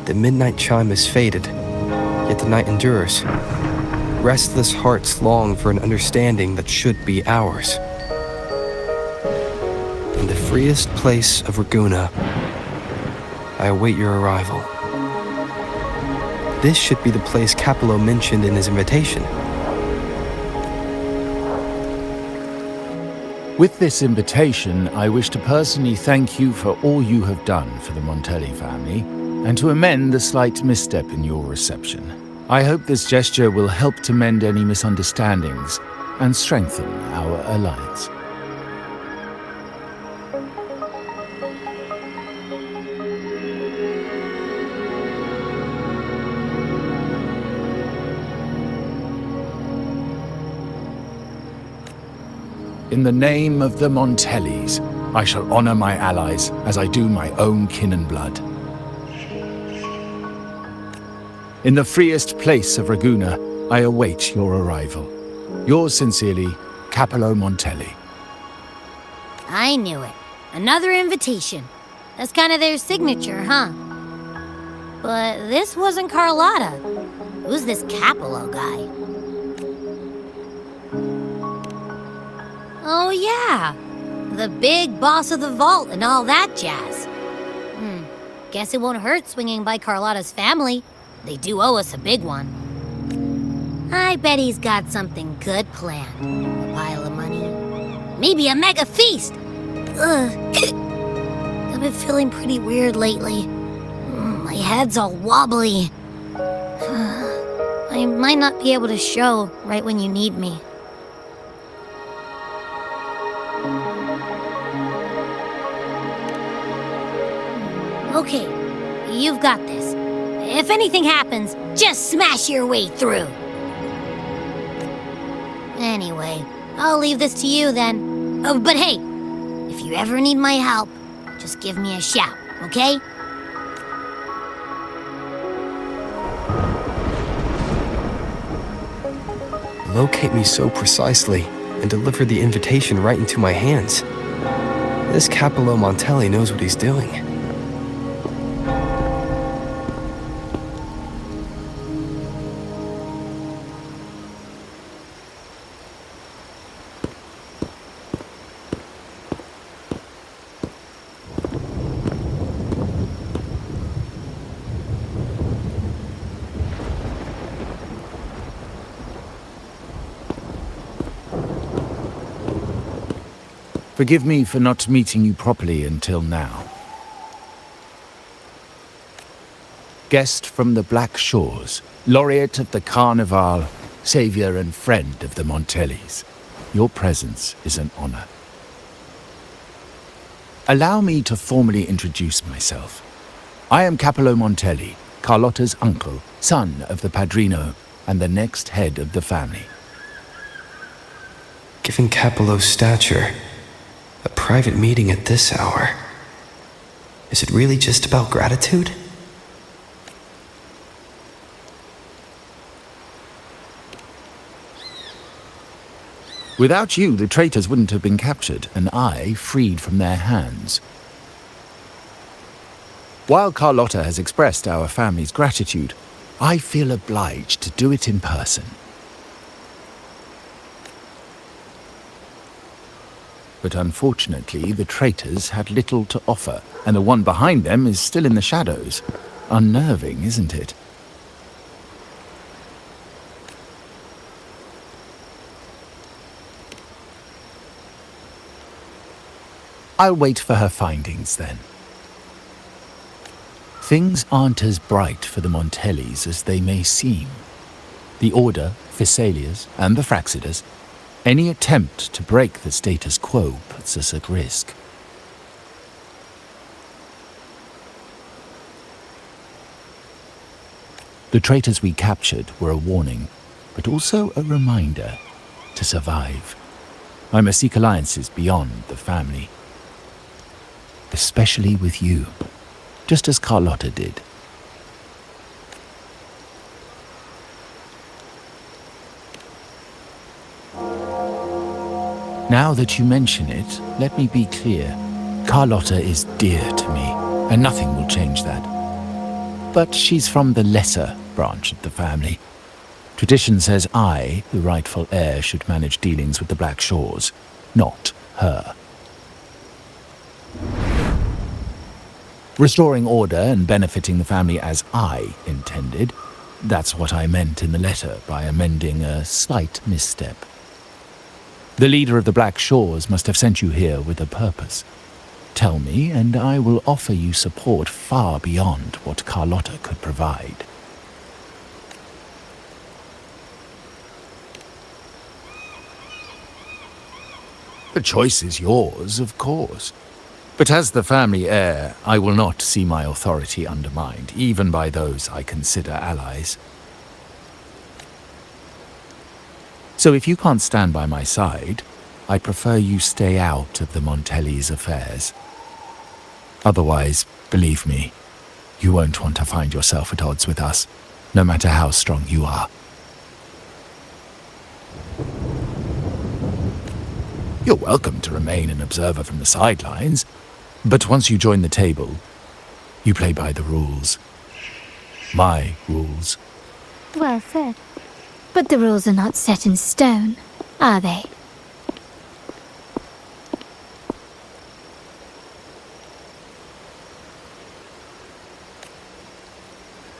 The midnight chime is faded, yet the night endures. Restless hearts long for an understanding that should be ours. In the freest place of Raguna, I await your arrival. This should be the place Capello mentioned in his invitation. With this invitation, I wish to personally thank you for all you have done for the Montelli family, and to amend the slight misstep in your reception. I hope this gesture will help to mend any misunderstandings and strengthen our alliance. In the name of the Montellis, I shall honor my allies as I do my own kin and blood. In the freest place of Raguna, I await your arrival. Yours sincerely, Capello Montelli. I knew it. Another invitation. That's kind of their signature, huh? But this wasn't Carlotta. Who's this Capello guy? Oh yeah, the big boss of the vault and all that jazz. Guess it won't hurt swinging by Carlotta's family. They do owe us a big one. I bet he's got something good planned. A pile of money. Maybe a mega feast! Ugh. I've been feeling pretty weird lately. My head's all wobbly. I might not be able to show right when you need me. Okay, you've got this. If anything happens, just smash your way through. Anyway, I'll leave this to you then. Oh, but hey, if you ever need my help, just give me a shout, okay? Locate me so precisely and deliver the invitation right into my hands. This Capello Montelli knows what he's doing. Forgive me for not meeting you properly until now. Guest from the Black Shores, laureate of the Carnival, savior and friend of the Montellis. Your presence is an honor. Allow me to formally introduce myself. I am Capello Montelli, Carlotta's uncle, son of the Padrino, and the next head of the family. Given Capello's stature, a private meeting at this hour. Is it really just about gratitude? Without you, the traitors wouldn't have been captured, and I freed from their hands. While Carlotta has expressed our family's gratitude, I feel obliged to do it in person. But unfortunately, the traitors had little to offer, and the one behind them is still in the shadows. Unnerving, isn't it? I'll wait for her findings, then. Things aren't as bright for the Montellis as they may seem. The Order, Phassalias, and the Fraxidas. Any attempt to break the status quo puts us at risk. The traitors we captured were a warning, but also a reminder to survive. I must seek alliances beyond the family. Especially with you, just as Carlotta did. Now that you mention it, let me be clear. Carlotta is dear to me, and nothing will change that. but she's from the lesser branch of the family. Tradition says I, the rightful heir, should manage dealings with the Black Shores, not her. Restoring order and benefiting the family as I intended, that's what I meant in the letter by amending a slight misstep. The leader of the Black Shores must have sent you here with a purpose. Tell me, and I will offer you support far beyond what Carlotta could provide. The choice is yours, of course. But as the family heir, I will not see my authority undermined, even by those I consider allies. So if you can't stand by my side, I prefer you stay out of the Montelli's affairs. Otherwise, believe me, you won't want to find yourself at odds with us, no matter how strong you are. You're welcome to remain an observer from the sidelines, but once you join the table, you play by the rules. My rules. Well said. But the rules are not set in stone, are they?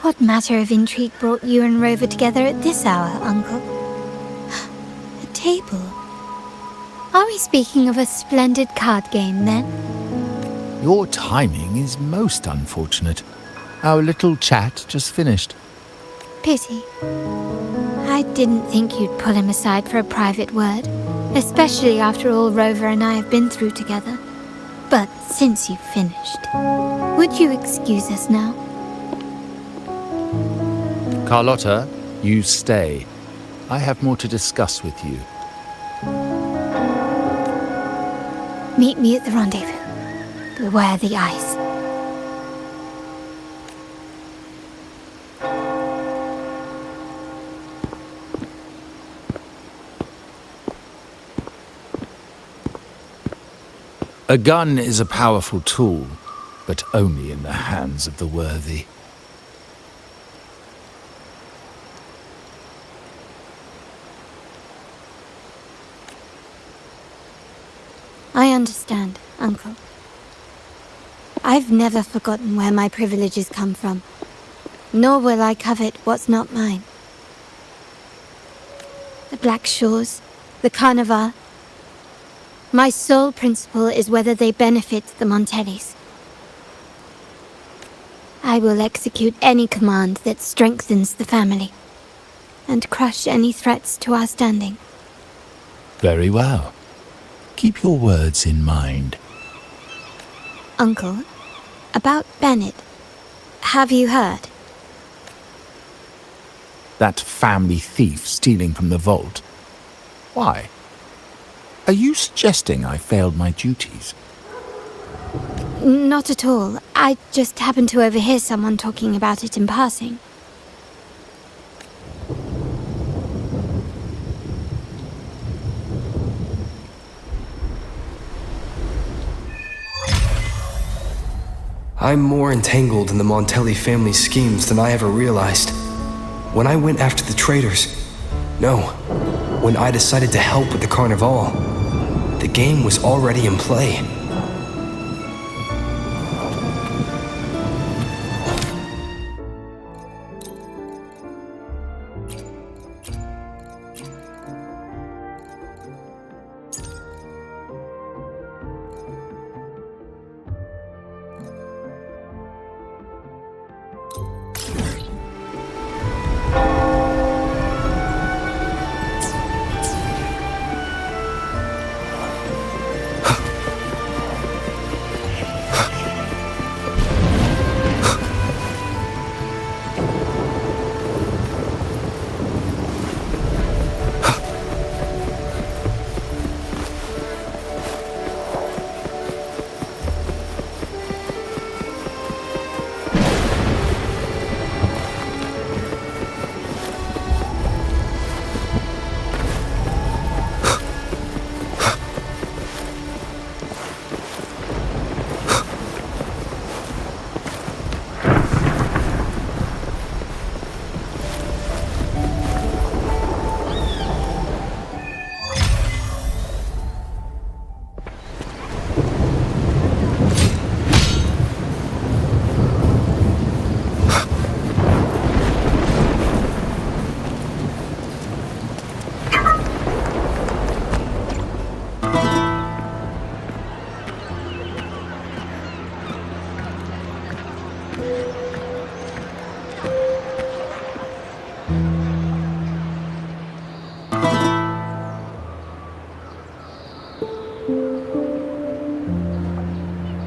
What matter of intrigue brought you and Rover together at this hour, Uncle? A table? Are we speaking of a splendid card game, then? Your timing is most unfortunate. Our little chat just finished. Pity. I didn't think you'd pull him aside for a private word, especially after all Rover and I have been through together. But since you've finished, would you excuse us now? Carlotta, you stay. I have more to discuss with you. Meet me at the rendezvous. Beware the ice. A gun is a powerful tool, but only in the hands of the worthy. I understand, Uncle. I've never forgotten where my privileges come from, nor will I covet what's not mine. The Black Shores, the Carnival. My sole principle is whether they benefit the Montellis. I will execute any command that strengthens the family, and crush any threats to our standing. Very well. Keep your words in mind. Uncle, about Bennett, have you heard? That family thief stealing from the vault. Why? Are you suggesting I failed my duties? Not at all. I just happened to overhear someone talking about it in passing. I'm more entangled in the Montelli family schemes than I ever realized. When I went after the traitors, no, when I decided to help with the Carnival, the game was already in play.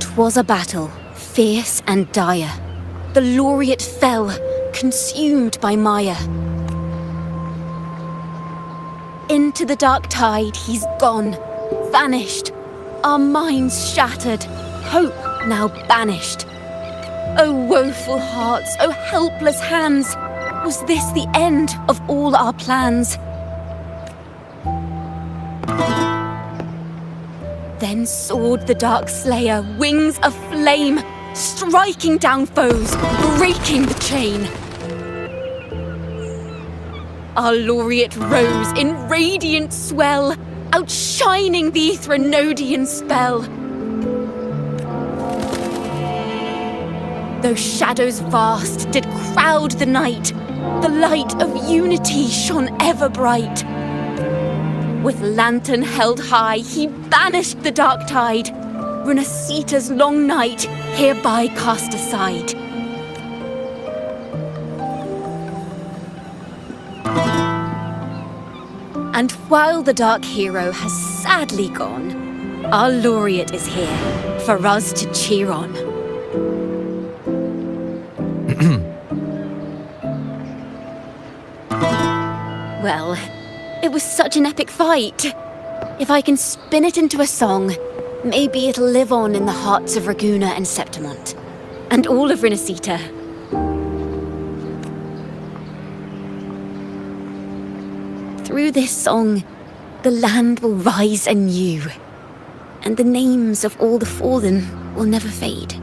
'Twas a battle, fierce and dire. The laureate fell, consumed by mire. Into the dark tide he's gone, vanished. Our minds shattered, hope now banished. O woeful hearts, O helpless hands, was this the end of all our plans? Then soared the dark slayer, wings aflame, striking down foes, breaking the chain. Our laureate rose in radiant swell, outshining the Threnodian spell. Though shadows vast did crowd the night, the light of unity shone ever bright. With lantern held high, he banished the dark tide, Renasita's long night hereby cast aside. And while the dark hero has sadly gone, our laureate is here for us to cheer on. Well, it was such an epic fight. If I can spin it into a song, maybe it'll live on in the hearts of Raguna and Septimont, and all of Renasita. Through this song, the land will rise anew, and the names of all the fallen will never fade.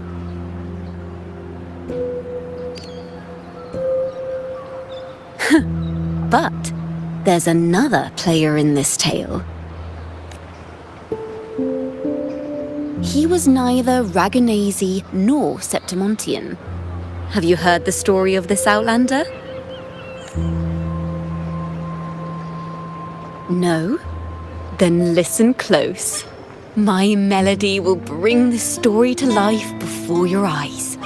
But there's another player in this tale. He was neither Raganese nor Septimontian. Have you heard the story of this outlander? No? Then listen close. My melody will bring the story to life before your eyes.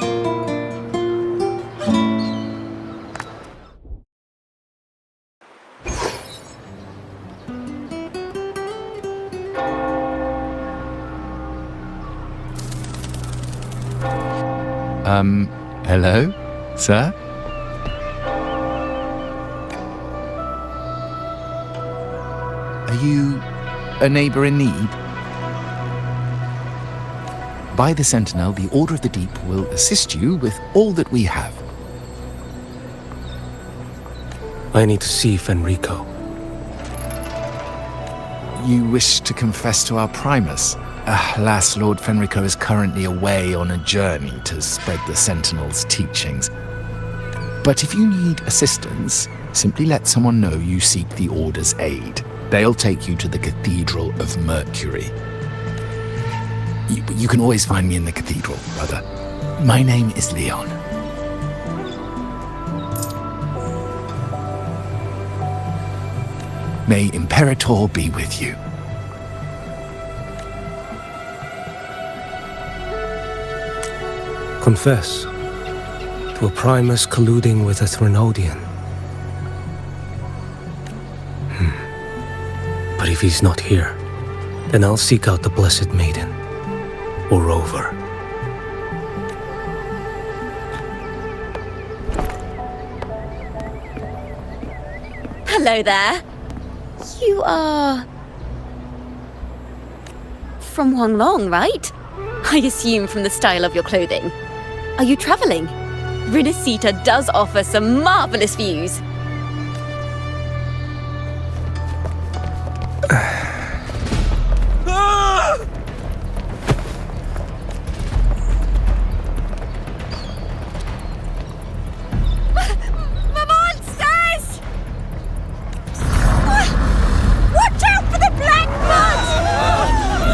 Hello, sir? Are you a neighbor in need? By the Sentinel, the Order of the Deep will assist you with all that we have. I need to see Fenrico. You wish to confess to our Primus? Alas, Lord Fenrico is currently away on a journey to spread the Sentinel's teachings. But if you need assistance, simply let someone know you seek the Order's aid. They'll take you to the Cathedral of Mercury. You can always find me in the cathedral, brother. My name is Leon. May Imperator be with you. Confess to a Primus colluding with a Threnodian. But if he's not here, then I'll seek out the Blessed Maiden, or Rover. Hello there. You are... from Huanglong, right? I assume from the style of your clothing. Are you traveling? Renasita does offer some marvelous views.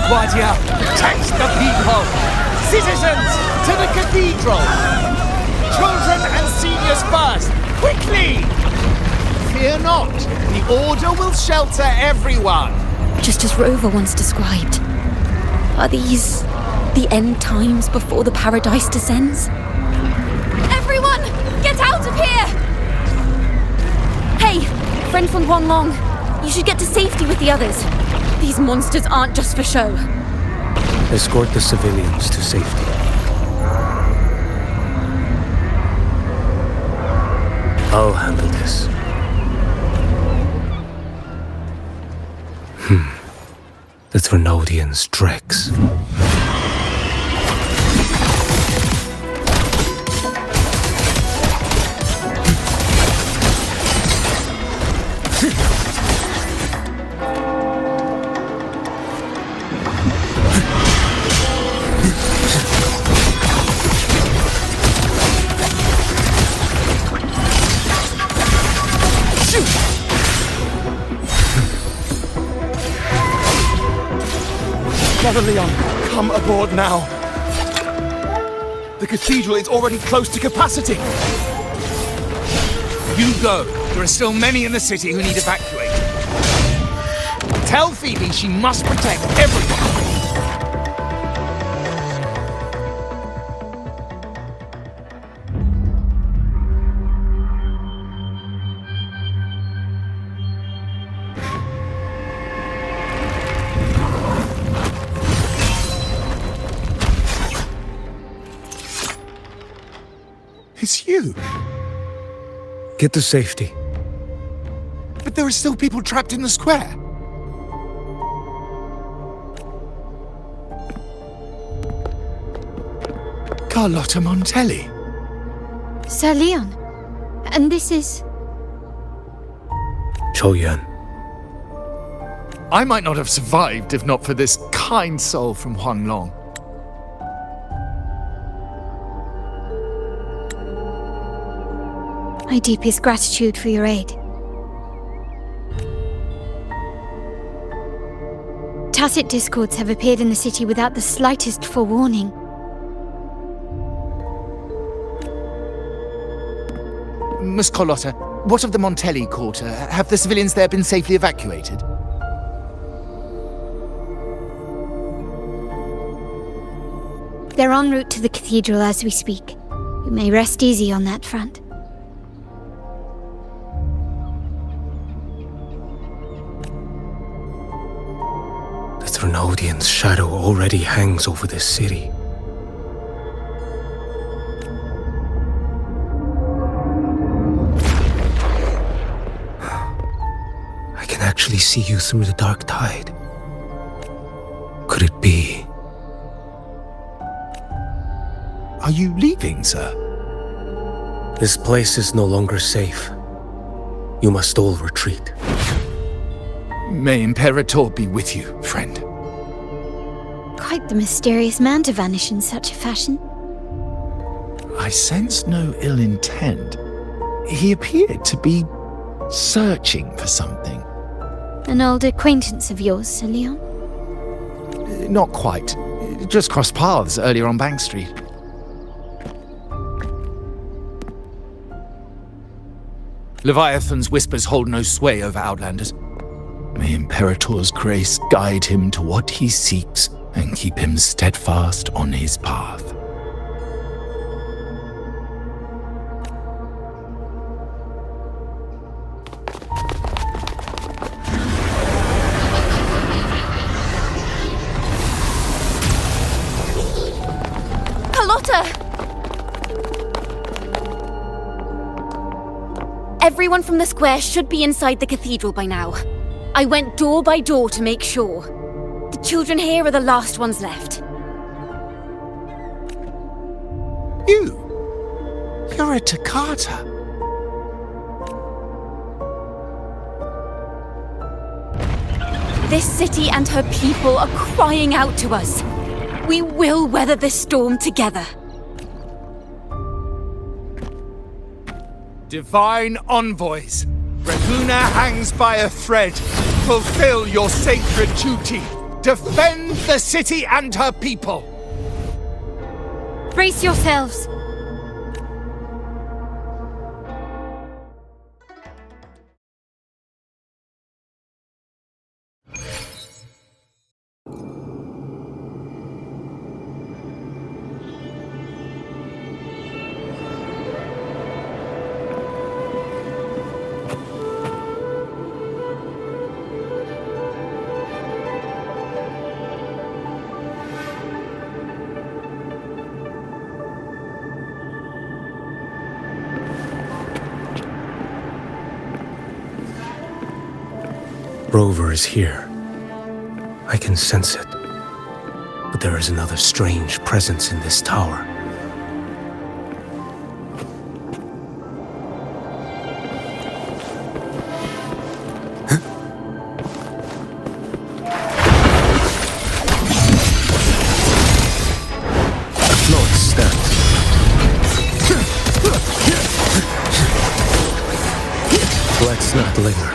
Guardia, protect the people! Citizens, to the cathedral! Children and seniors first, quickly! Fear not, the Order will shelter everyone! Just as Rover once described. Are these the end times before the paradise descends? Everyone, get out of here! Hey, friend from Huanglong, you should get to safety with the others. These monsters aren't just for show. Escort the civilians to safety. I'll handle this. The Thrunodians' dregs. Brother Leon, come aboard now. The cathedral is already close to capacity. You go. There are still many in the city who need evacuating. Tell Phoebe she must protect everyone. It's you. Get to safety. But there are still people trapped in the square. Carlotta Montelli. Sir Leon. And this is... Choyan. I might not have survived if not for this kind soul from Huanglong. My deepest gratitude for your aid. Tacit discords have appeared in the city without the slightest forewarning. Miss Carlotta, what of the Montelli quarter? Have the civilians there been safely evacuated? They're en route to the cathedral as we speak. You may rest easy on that front. The Thrunodians' shadow already hangs over this city. I can actually see you through the dark tide. Could it be? Are you leaving, sir? This place is no longer safe. You must all retreat. May Imperator be with you, friend. Quite the mysterious man to vanish in such a fashion. I sense no ill intent. He appeared to be searching for something. An old acquaintance of yours, Sir Leon? Not quite. Just crossed paths earlier on Bank Street. Leviathan's whispers hold no sway over Outlanders. May Imperator's grace guide him to what he seeks and keep him steadfast on his path. Carlotta! Everyone from the square should be inside the cathedral by now. I went door by door to make sure. The children here are the last ones left. You're a Takata. This city and her people are crying out to us. We will weather this storm together. Divine envoys, Raguna hangs by a thread. Fulfill your sacred duty. Defend the city and her people. Brace yourselves! Rover is here. I can sense it. But there is another strange presence in this tower. Let's not linger.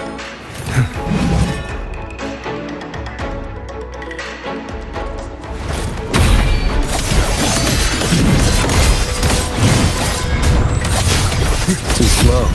Too slow.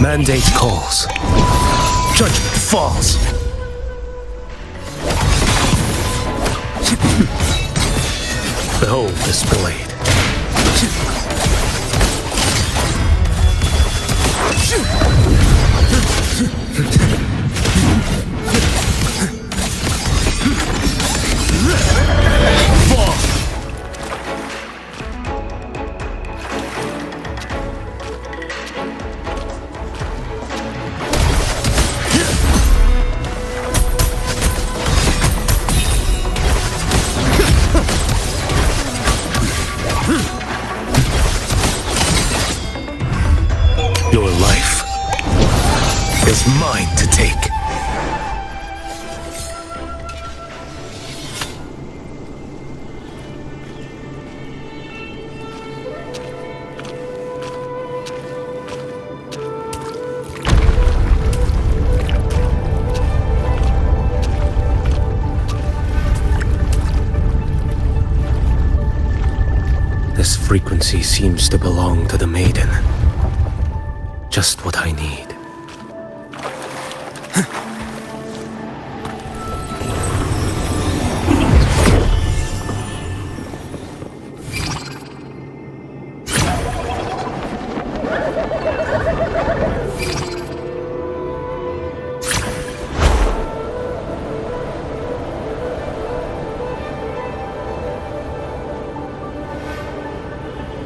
Mandate calls. Judgment falls. Behold this blade. Fall. Your life is mine to take. This frequency seems to belong to the maiden. Just what I need.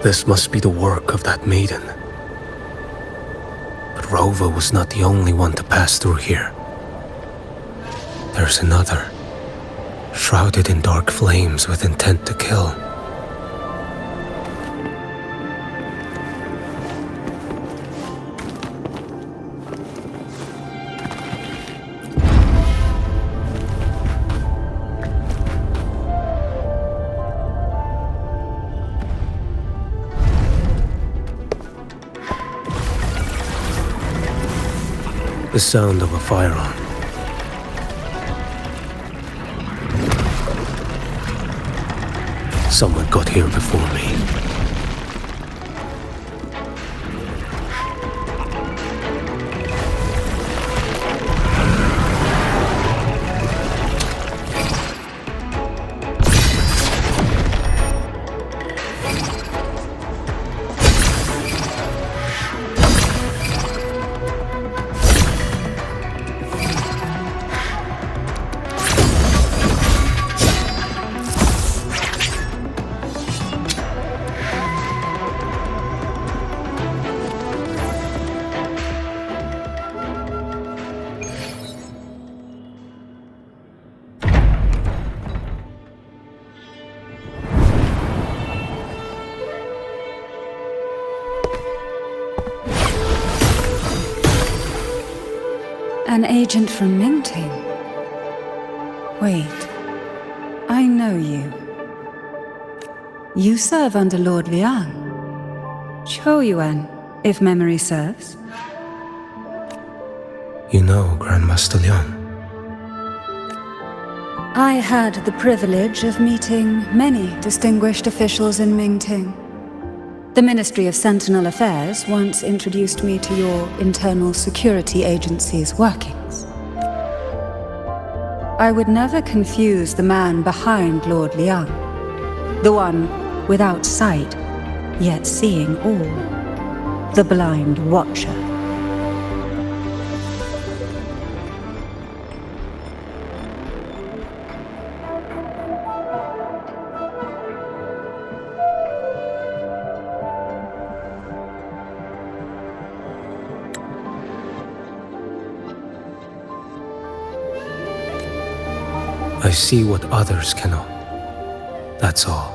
This must be the work of that maiden. Rover was not the only one to pass through here. There's another, shrouded in dark flames with intent to kill. The sound of a firearm. Someone got here before me. An agent from Mingting? Wait, I know you. You serve under Lord Liang. Choyuan, if memory serves. You know Grandmaster Liang. I had the privilege of meeting many distinguished officials in Mingting. The Ministry of Sentinel Affairs once introduced me to your internal security agency's workings. I would never confuse the man behind Lord Liang, the one without sight, yet seeing all. the Blind Watcher. I see what others cannot. That's all.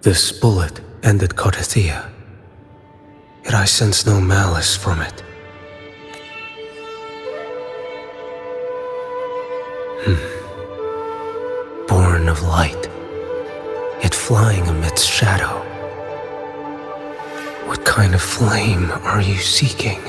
This bullet ended Carthia, yet I sense no malice from it. Born of light, yet flying amidst shadow. What kind of flame are you seeking?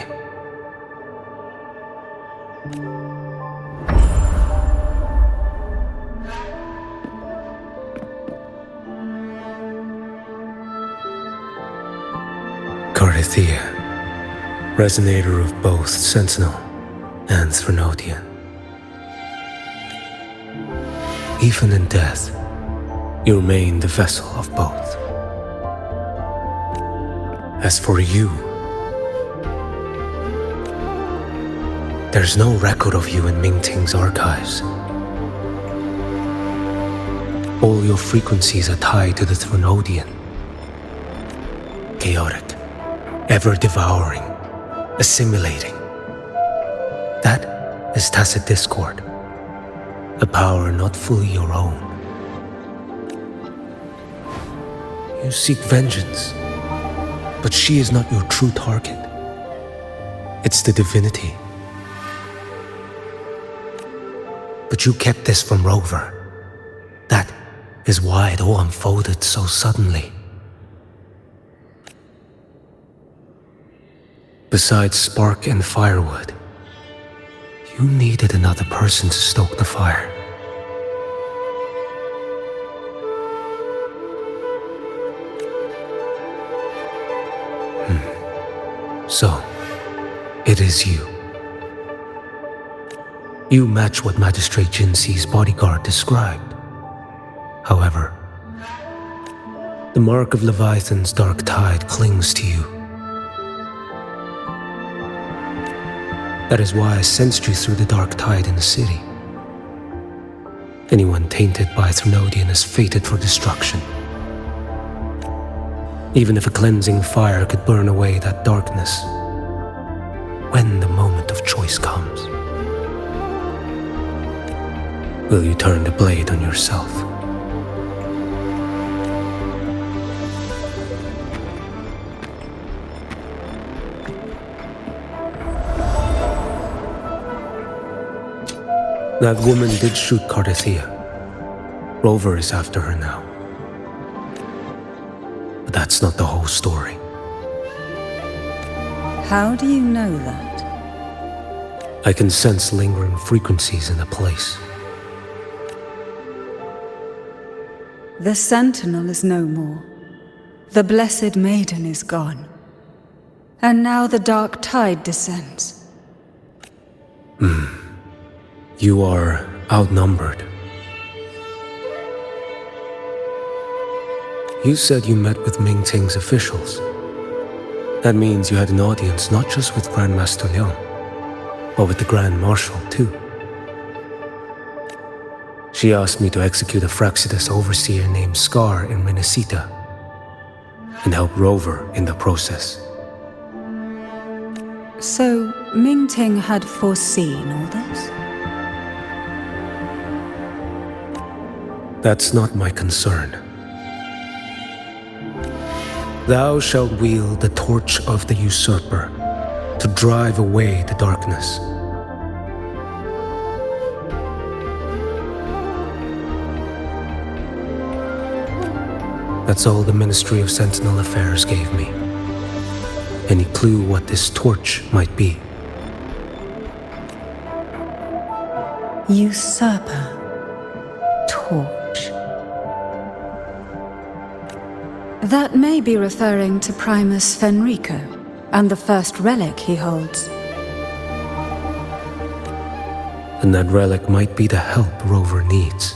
Carthia, resonator of both Sentinel and Threnodian. Even in death, you remain the vessel of both. As for you, there's no record of you in Mingting's archives. All your frequencies are tied to the Threnodian. Chaotic, ever-devouring, assimilating. That is tacit discord, a power not fully your own. You seek vengeance, but she is not your true target. It's the divinity. But you kept this from Rover. That is why it all unfolded so suddenly. Besides spark and firewood, you needed another person to stoke the fire. So, it is you. You match what Magistrate Jinxi's bodyguard described. However, the mark of Leviathan's dark tide clings to you. That is why I sensed you through the dark tide in the city. Anyone tainted by Threnodian is fated for destruction. Even if a cleansing fire could burn away that darkness, when the moment of choice comes, will you turn the blade on yourself? That woman did shoot Carthia. Rover is after her now. But that's not the whole story. How do you know that? I can sense lingering frequencies in the place. The Sentinel is no more. The Blessed Maiden is gone. And now the dark tide descends. You are outnumbered. You said you met with Mingting's officials. That means you had an audience not just with Grandmaster Liang, but with the Grand Marshal too. She asked me to execute a Fraxidus overseer named Scar in Renacita and help Rover in the process. So, Mingting had foreseen all this? That's not my concern. Thou shalt wield the torch of the usurper to drive away the darkness. That's all the Ministry of Sentinel Affairs gave me. Any clue what this torch might be? Usurper. Torch. That may be referring to Primus Fenrico and the first relic he holds. and that relic might be the help Rover needs.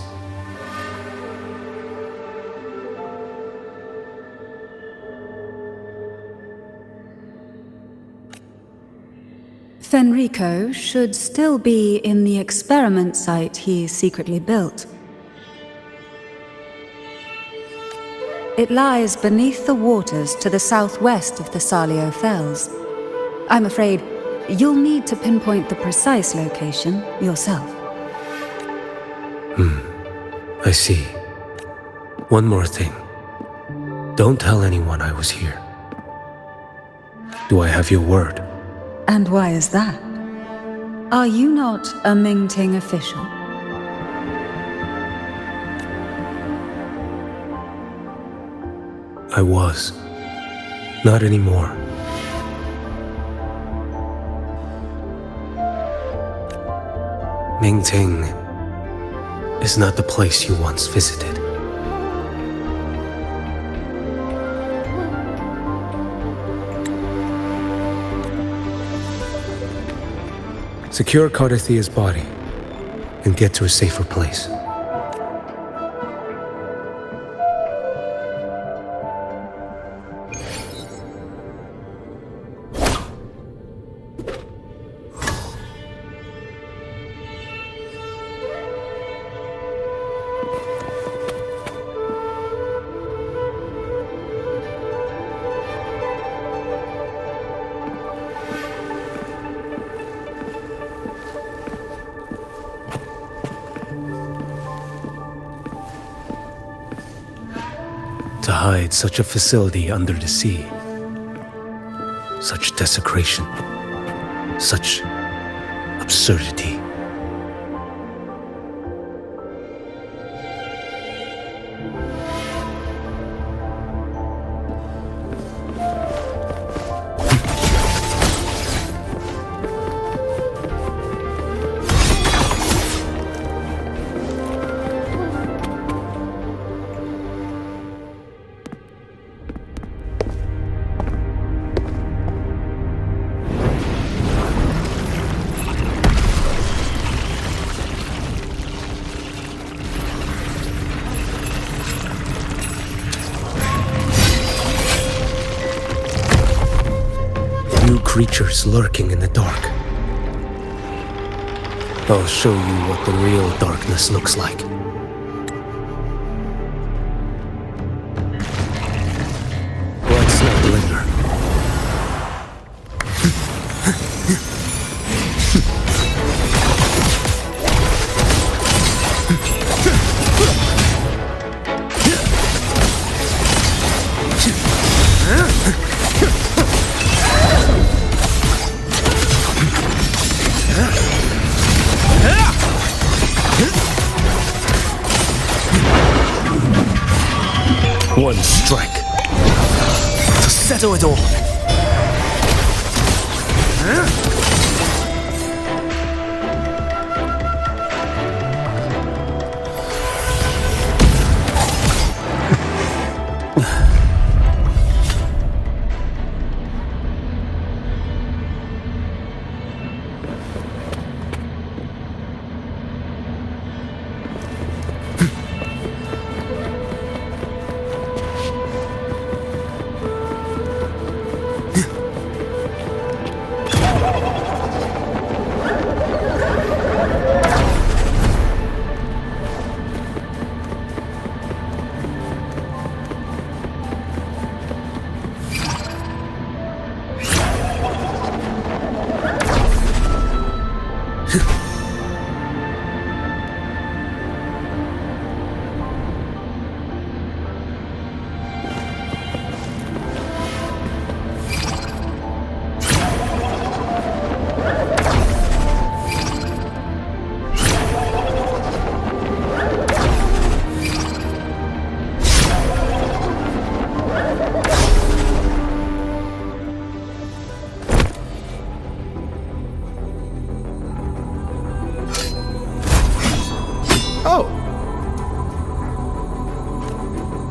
Fenrico should still be in the experiment site he secretly built. It lies beneath the waters to the southwest of the Salio Fells. I'm afraid you'll need to pinpoint the precise location yourself. I see. One more thing. Don't tell anyone I was here. Do I have your word? And why is that? Are you not a Mingting official? I was. Not anymore. Mingting is not the place you once visited. Secure Cardathia's body and get to a safer place. To hide such a facility under the sea. Such desecration. Such absurdity. Creatures lurking in the dark. I'll show you what the real darkness looks like. Let's not linger. One strike to settle it all.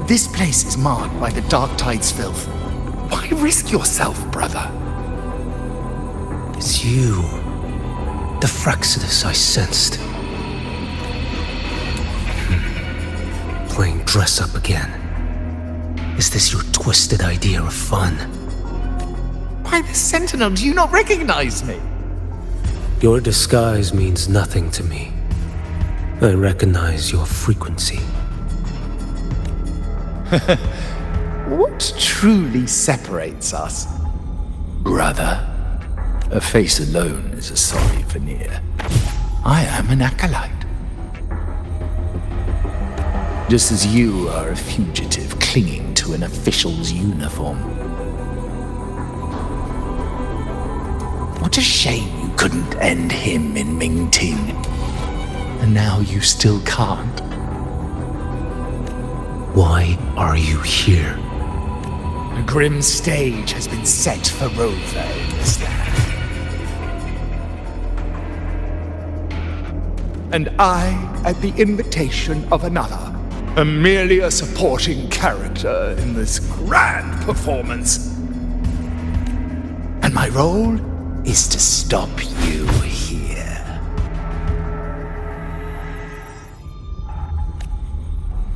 This place is marred by the Dark Tide's filth. Why risk yourself, brother? It's you. the Fraxidus I sensed. Playing dress up again. Is this your twisted idea of fun? Why, the Sentinel, do you not recognize me? Your disguise means nothing to me. I recognize your frequency. What truly separates us? Brother, a face alone is a sorry veneer. I am an acolyte. Just as you are a fugitive clinging to an official's uniform. What a shame you couldn't end him in Mingting. And now you still can't. Why are you here? A grim stage has been set for Rover in this land. And I, at the invitation of another, am merely a supporting character in this grand performance. And my role is to stop you here.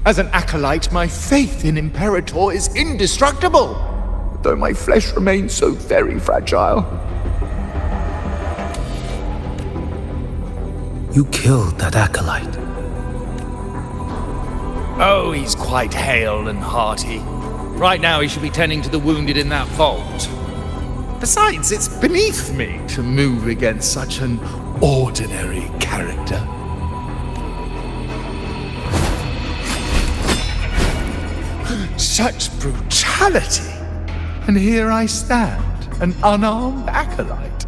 As an acolyte, my faith in Imperator is indestructible, though my flesh remains so very fragile. You killed that acolyte. Oh, he's quite hale and hearty. Right now he should be tending to the wounded in that vault. Besides, it's beneath me to move against such an ordinary character. Such brutality! And here I stand, an unarmed acolyte.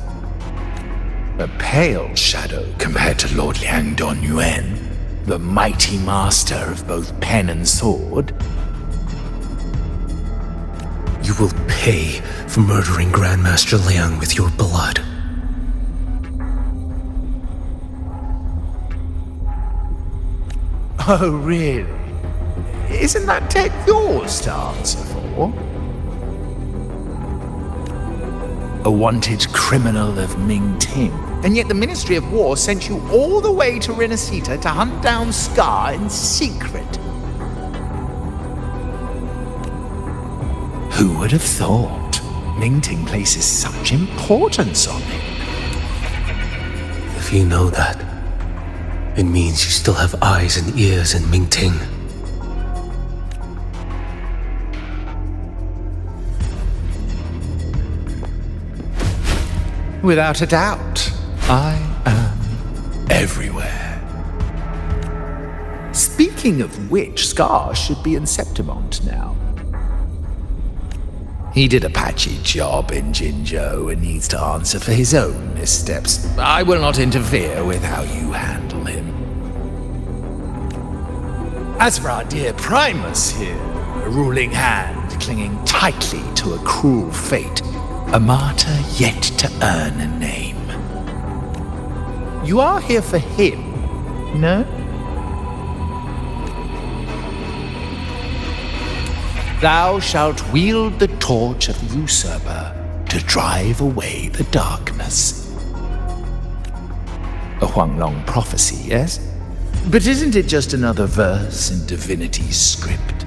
A pale shadow compared to Lord Liang Donyuan, the mighty master of both pen and sword. You will pay for murdering Grandmaster Liang with your blood. Oh, really? Isn't that tech yours to answer for? A wanted criminal of Mingting. And yet the Ministry of War sent you all the way to Renacita to hunt down Scar in secret. Who would have thought Mingting places such importance on him? If you know that, it means you still have eyes and ears in Mingting. Without a doubt, I am everywhere. Speaking of which, Scar should be in Septimont now. He did a patchy job in Jinzhou and needs to answer for his own missteps. I will not interfere with how you handle him. As for our dear Primus here, a ruling hand clinging tightly to a cruel fate, a martyr yet to earn a name. You are here for him, no? Thou shalt wield the torch of the usurper to drive away the darkness. A Huanglong prophecy, yes? But isn't it just another verse in divinity's script?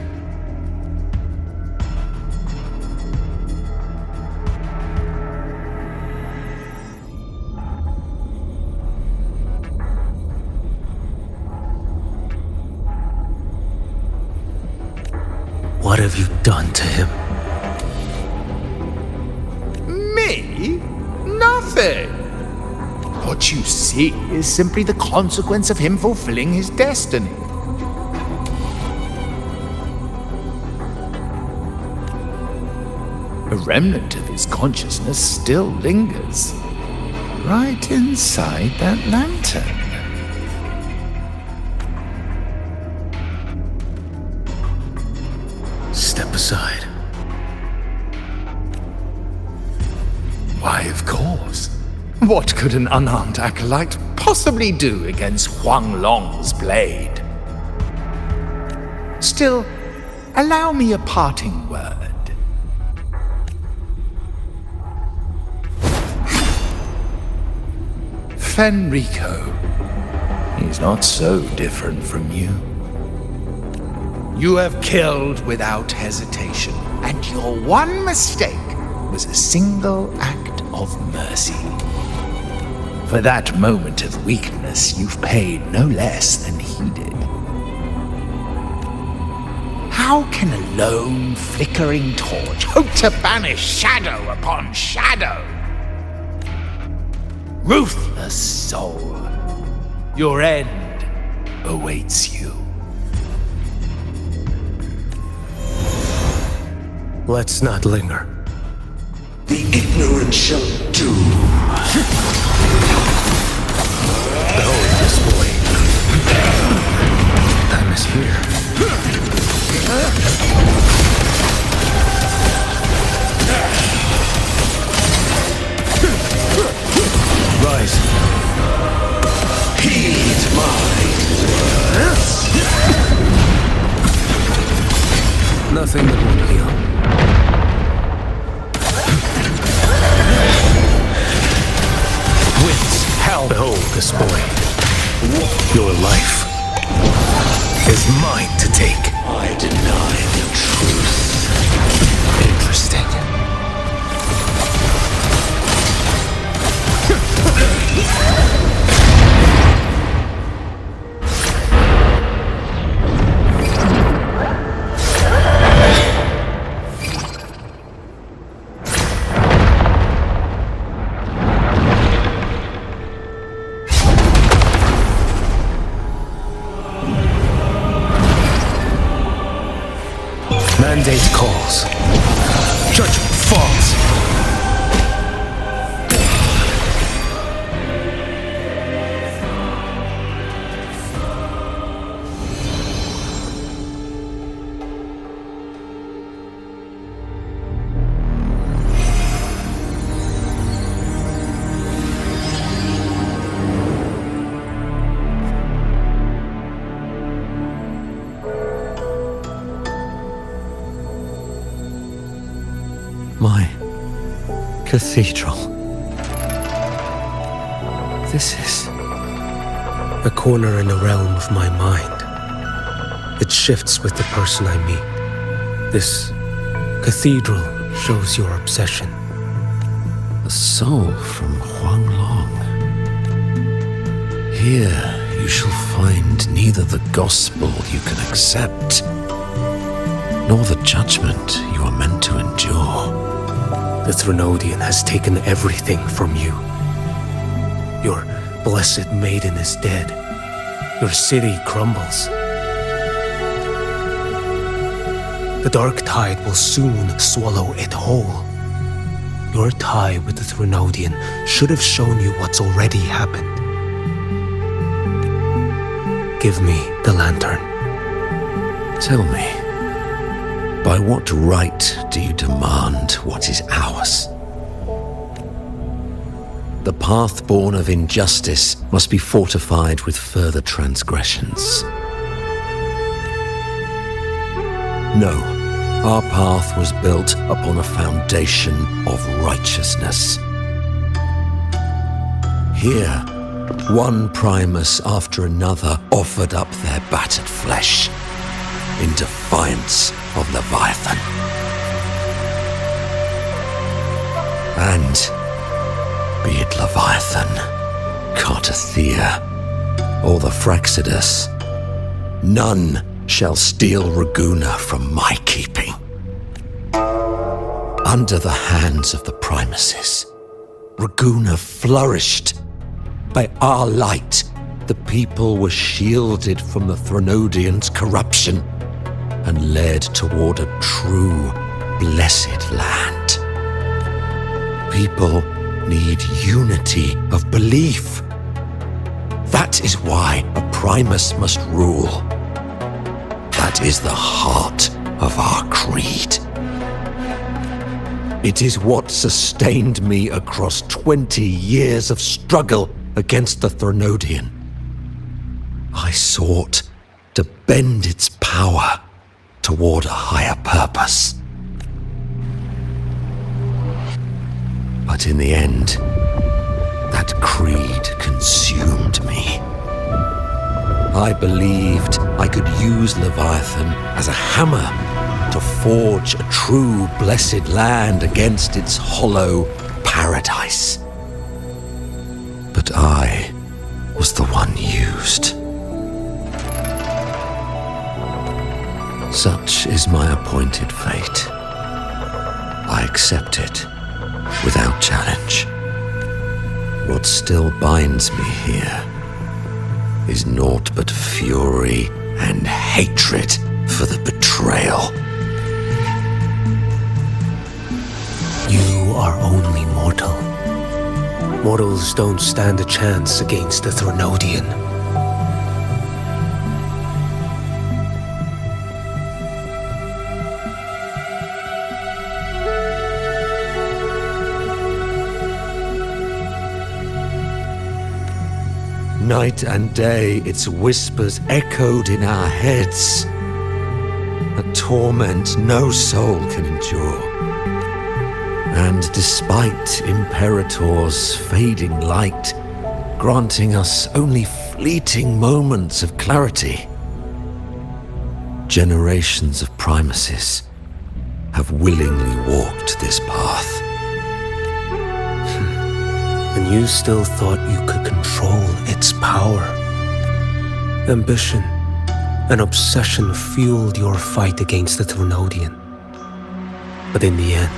What have you done to him? Me? Nothing. What you see is simply the consequence of him fulfilling his destiny. A remnant of his consciousness still lingers, right inside that lantern. Step aside. Why, of course. What could an unarmed acolyte possibly do against Huanglong's blade? Still, allow me a parting word. Fenrico. He's not so different from you. You have killed without hesitation, and your one mistake was a single act of mercy. For that moment of weakness, you've paid no less than he did. How can a lone, flickering torch hope to banish shadow upon shadow? Ruthless soul, your end awaits you. Let's not linger. The ignorant shall do. Behold this boy. Time is here. Rise. Heed mine. Nothing that won't heal. Winds, hell. Behold this boy. Your life is mine to take. I deny the truth. Interesting. Mandate calls. Judgment falls. My cathedral. This is a corner in a realm of my mind. It shifts with the person I meet. This cathedral shows your obsession. A soul from Huanglong. Here you shall find neither the gospel you can accept, nor the judgment you are meant to endure. The Threnodian has taken everything from you. Your blessed maiden is dead. Your city crumbles. The dark tide will soon swallow it whole. Your tie with the Threnodian should have shown you what's already happened. Give me the lantern. Tell me, by what right do you demand what is ours? The path born of injustice must be fortified with further transgressions. No, our path was built upon a foundation of righteousness. Here, one Primus after another offered up their battered flesh in defiance of Leviathan. And be it Leviathan, Cartathea, or the Fraxidus, none shall steal Raguna from my keeping. Under the hands of the Primuses, Raguna flourished. By our light, the people were shielded from the Threnodians' corruption and led toward a true, blessed land. People need unity of belief. That is why a Primus must rule. That is the heart of our creed. It is what sustained me across 20 years of struggle against the Threnodian. I sought to bend its power toward a higher purpose. But in the end, that that creed consumed me. I believed I could use Leviathan as a hammer to forge a true blessed land against its hollow paradise. But I was the one used. Such is my appointed fate. I accept it without challenge. What still binds me here is naught but fury and hatred for the betrayal. You are only mortal. Mortals don't stand a chance against the Threnodian. Night and day, its whispers echoed in our heads. A torment no soul can endure. And despite Imperator's fading light, granting us only fleeting moments of clarity, generations of primacies have willingly walked this path. And you still thought you could control its power. Ambition and obsession fueled your fight against the Threnodian. But in the end,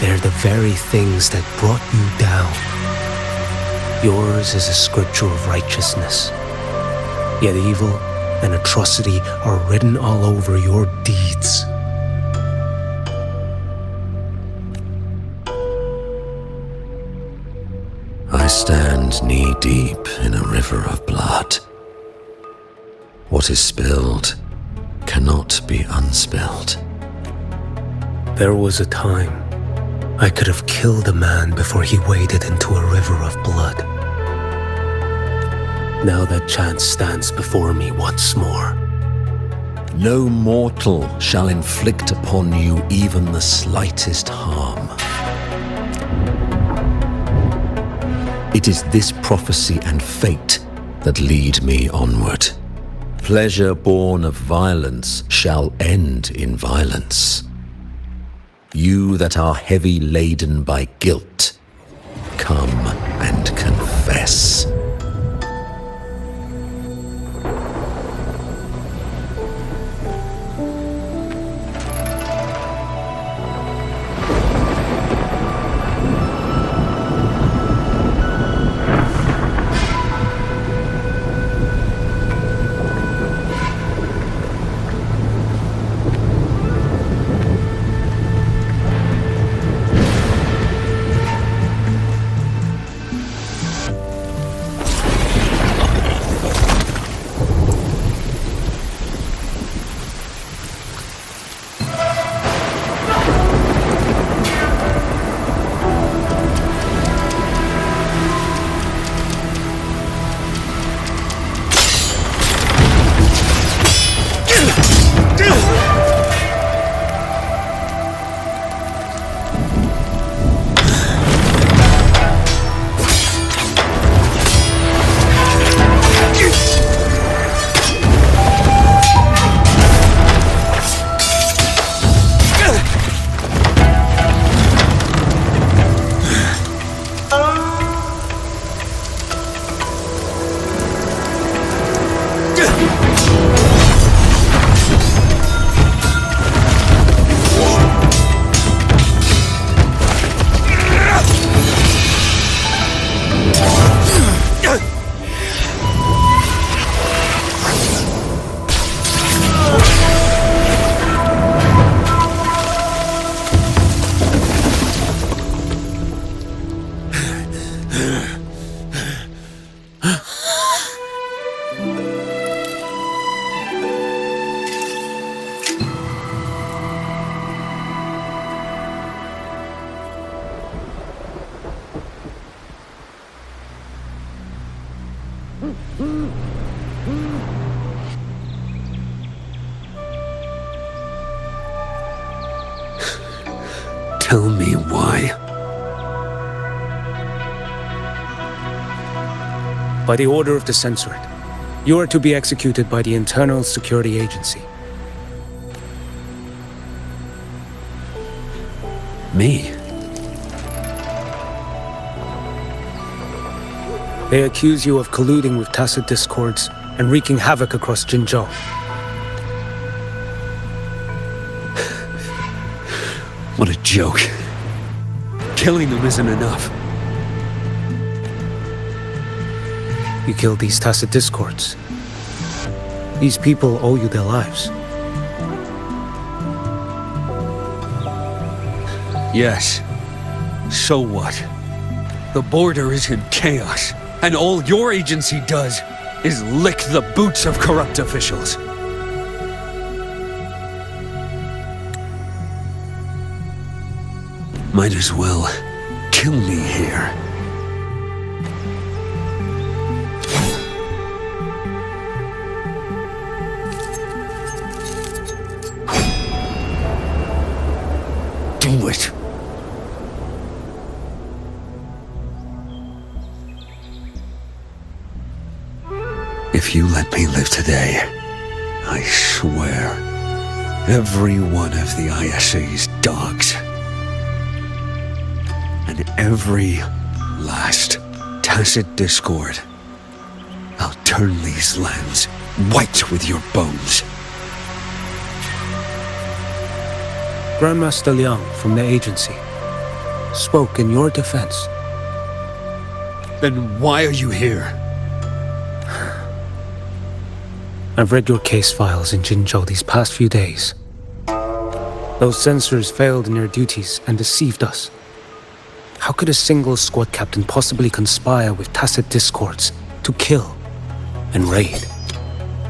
they're the very things that brought you down. Yours is a scripture of righteousness, yet evil and atrocity are written all over your deeds. I stand knee-deep in a river of blood. What is spilled cannot be unspilled. There was a time I could have killed a man before he waded into a river of blood. Now that chance stands before me once more. No mortal shall inflict upon you even the slightest harm. It is this prophecy and fate that lead me onward. Pleasure born of violence shall end in violence. You that are heavy laden by guilt, come and confess. Tell me why. By the order of the Censorate, you are to be executed by the Internal Security Agency. Me? They accuse you of colluding with tacit discords and wreaking havoc across Jinzhou. What a joke. Killing them isn't enough. You killed these tacit discords. These people owe you their lives. Yes. So what? The border is in chaos, and all your agency does is lick the boots of corrupt officials. Might as well kill me here. Do it. If you let me live today, I swear, every one of the ISA's dogs, and every last tacit discord, I'll turn these lands white with your bones. Grandmaster Liang from the agency spoke in your defense. Then why are you here? I've read your case files in Jinzhou these past few days. Those censors failed in their duties and deceived us. How could a single squad captain possibly conspire with tacit discords to kill and raid?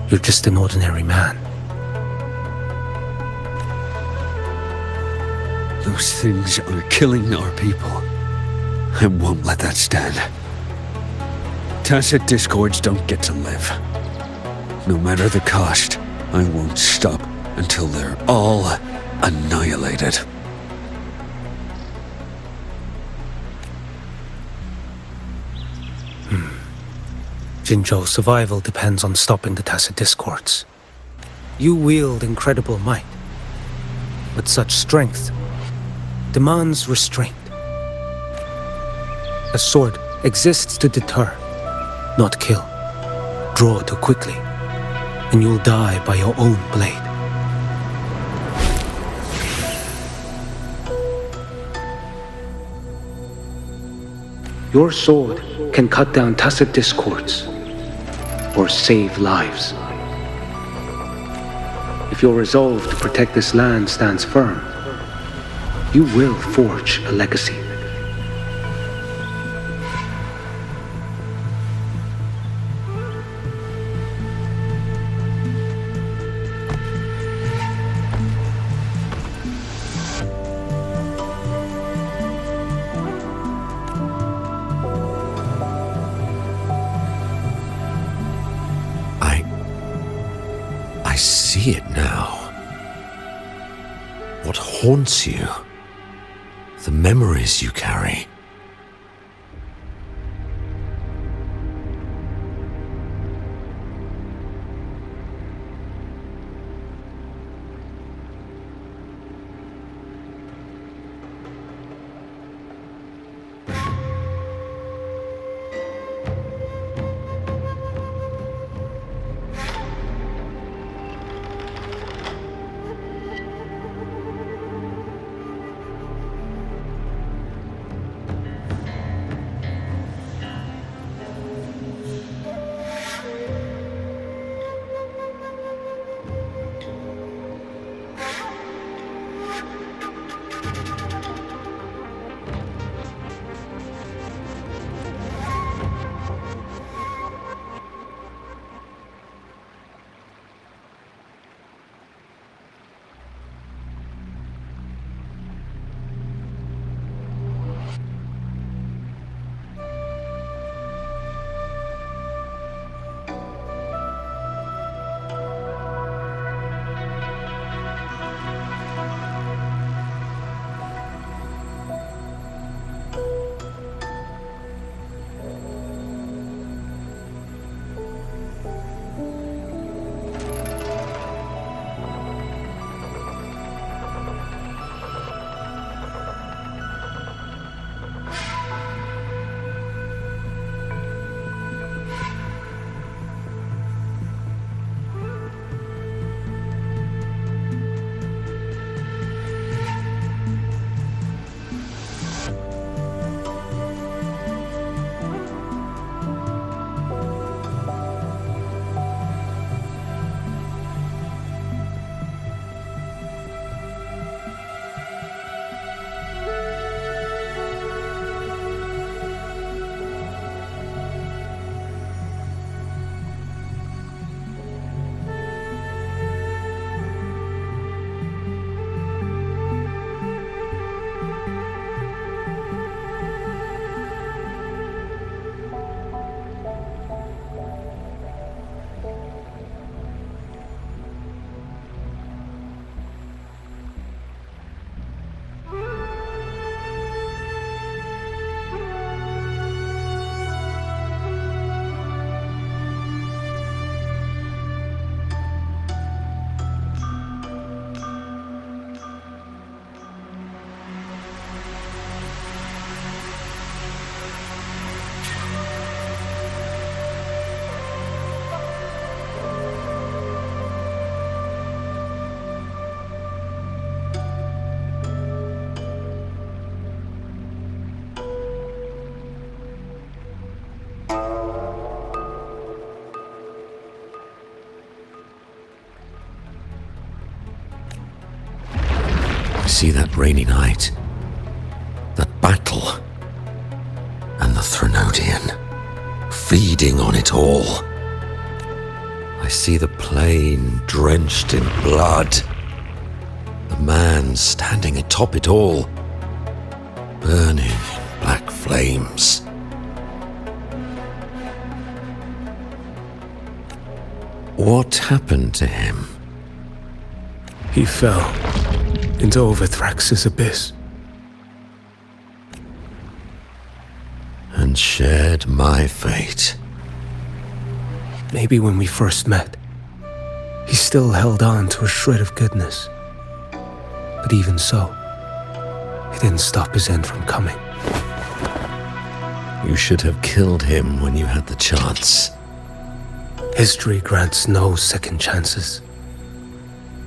You're just an ordinary man. Those things are killing our people. I won't let that stand. Tacit discords don't get to live. No matter the cost, I won't stop until they're all annihilated. Jinzhou's survival depends on stopping the tacit discords. You wield incredible might, but such strength demands restraint. A sword exists to deter, not kill. Draw too quickly, and you'll die by your own blade. Your sword can cut down tacit discords, or save lives. If your resolve to protect this land stands firm, you will forge a legacy. I see it now. What haunts you? The memories you carry. I see that rainy night, that battle, and the Threnodian feeding on it all. I see the plain drenched in blood, the man standing atop it all, burning in black flames. What happened to him? He fell into Overthrax's abyss. And shared my fate. Maybe when we first met, he still held on to a shred of goodness. But even so, it didn't stop his end from coming. You should have killed him when you had the chance. History grants no second chances,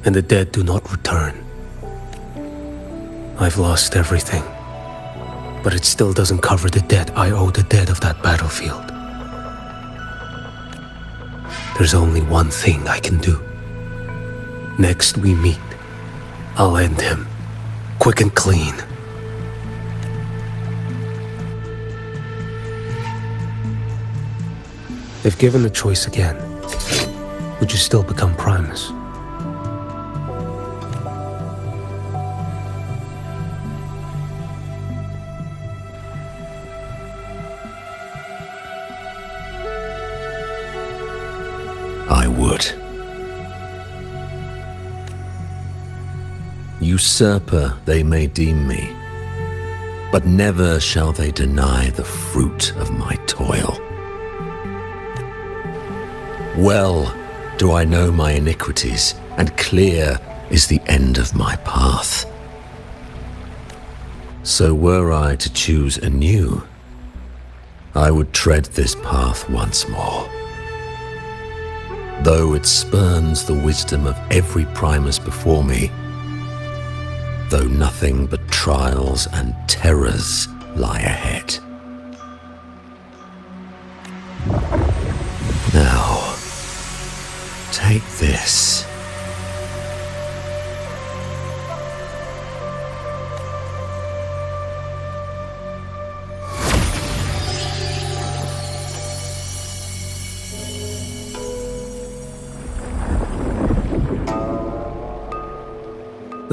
and the dead do not return. I've lost everything, but it still doesn't cover the debt I owe the dead of that battlefield. There's only one thing I can do. Next we meet, I'll end him, quick and clean. If given the choice again, would you still become Primus? I would. Usurper they may deem me, but never shall they deny the fruit of my toil. Well do I know my iniquities, and clear is the end of my path. So were I to choose anew, I would tread this path once more. Though it spurns the wisdom of every Primus before me, though nothing but trials and terrors lie ahead. Now, take this.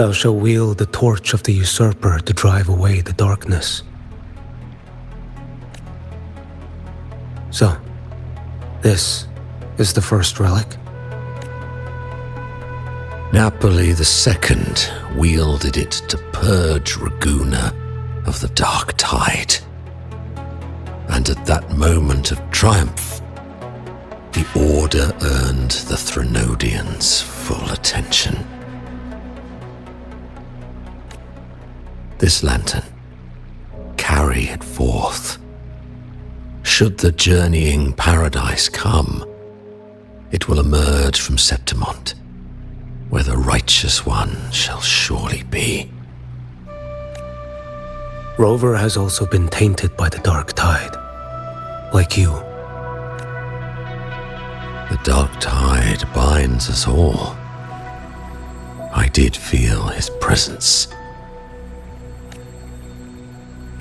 Thou shalt wield the torch of the usurper to drive away the darkness. So, this is the first relic? Napoli II wielded it to purge Ragusa of the dark tide. And at that moment of triumph, the Order earned the Threnodians' full attention. This lantern, carry it forth. Should the journeying paradise come, it will emerge from Septimont, where the righteous one shall surely be. Rover has also been tainted by the dark tide, like you. The dark tide binds us all. I did feel his presence.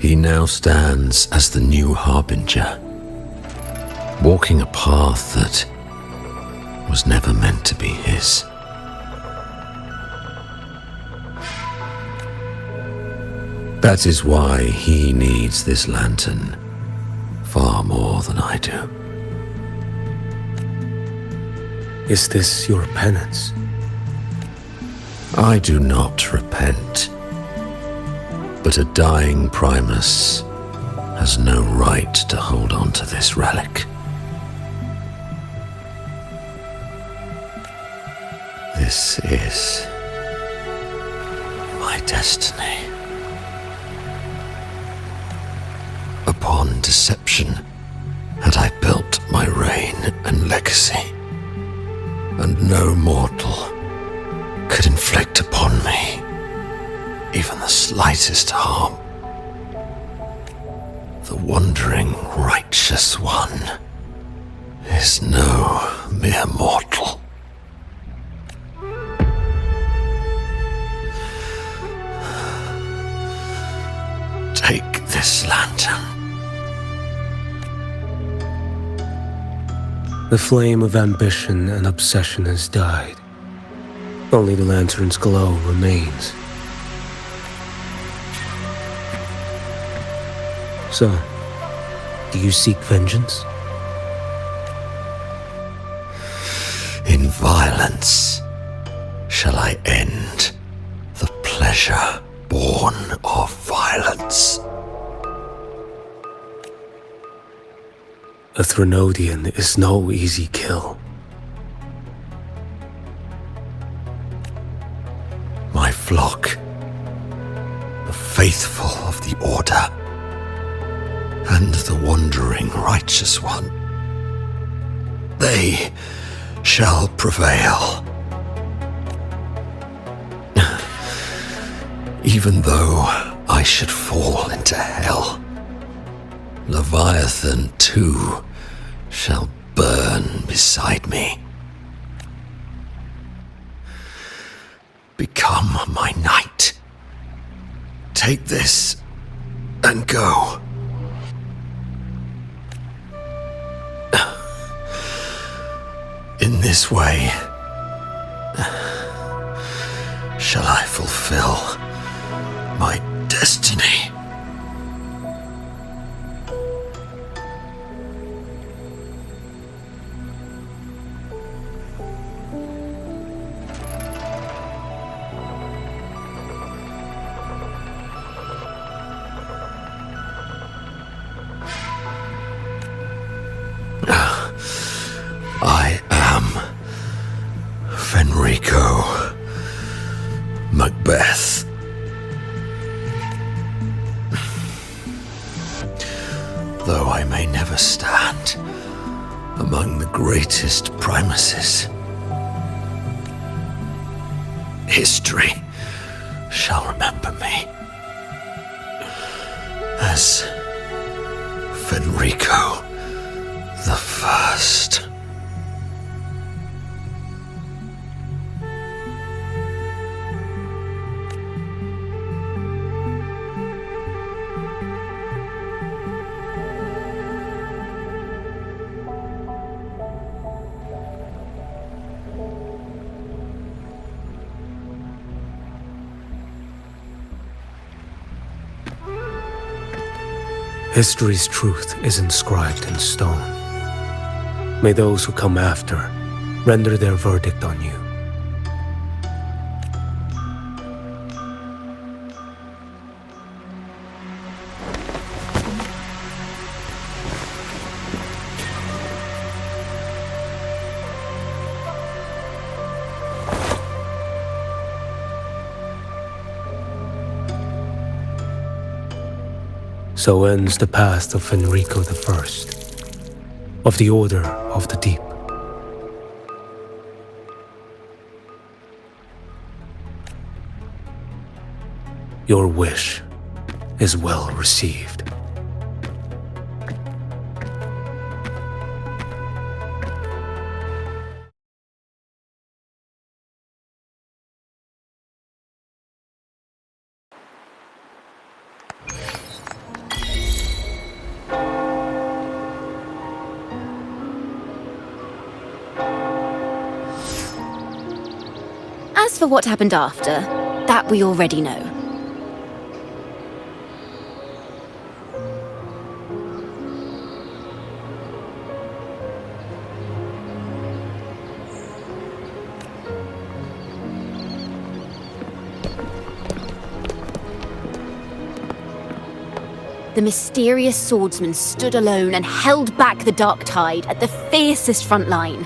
He now stands as the new harbinger, walking a path that was never meant to be his. That is why he needs this lantern far more than I do. Is this your penance? I do not repent, but a dying Primus has no right to hold on to this relic. This is my destiny. Upon deception had I built my reign and legacy, and no mortal could inflict upon me even the slightest harm. The wandering righteous one is no mere mortal. this lantern. The flame of ambition and obsession has died. Only the lantern's glow remains. So, do you seek vengeance? In violence shall I end the pleasure born of violence. A Threnodian is no easy kill. My flock, the faithful of the Order, and the wandering righteous one, they shall prevail. Even though I should fall into hell, Leviathan too shall burn beside me. Become my knight. Take this and go. In this way shall I fulfill my destiny. I am Fenrico Macbeth. Though I may never stand among the greatest primacies, history shall remember me as Fenrico the First. History's truth is inscribed in stone. May those who come after render their verdict on you. So ends the path of Fenrico I, of the Order of the Deep. Your wish is well received. As for what happened after, that we already know. The mysterious swordsman stood alone and held back the dark tide at the fiercest front line.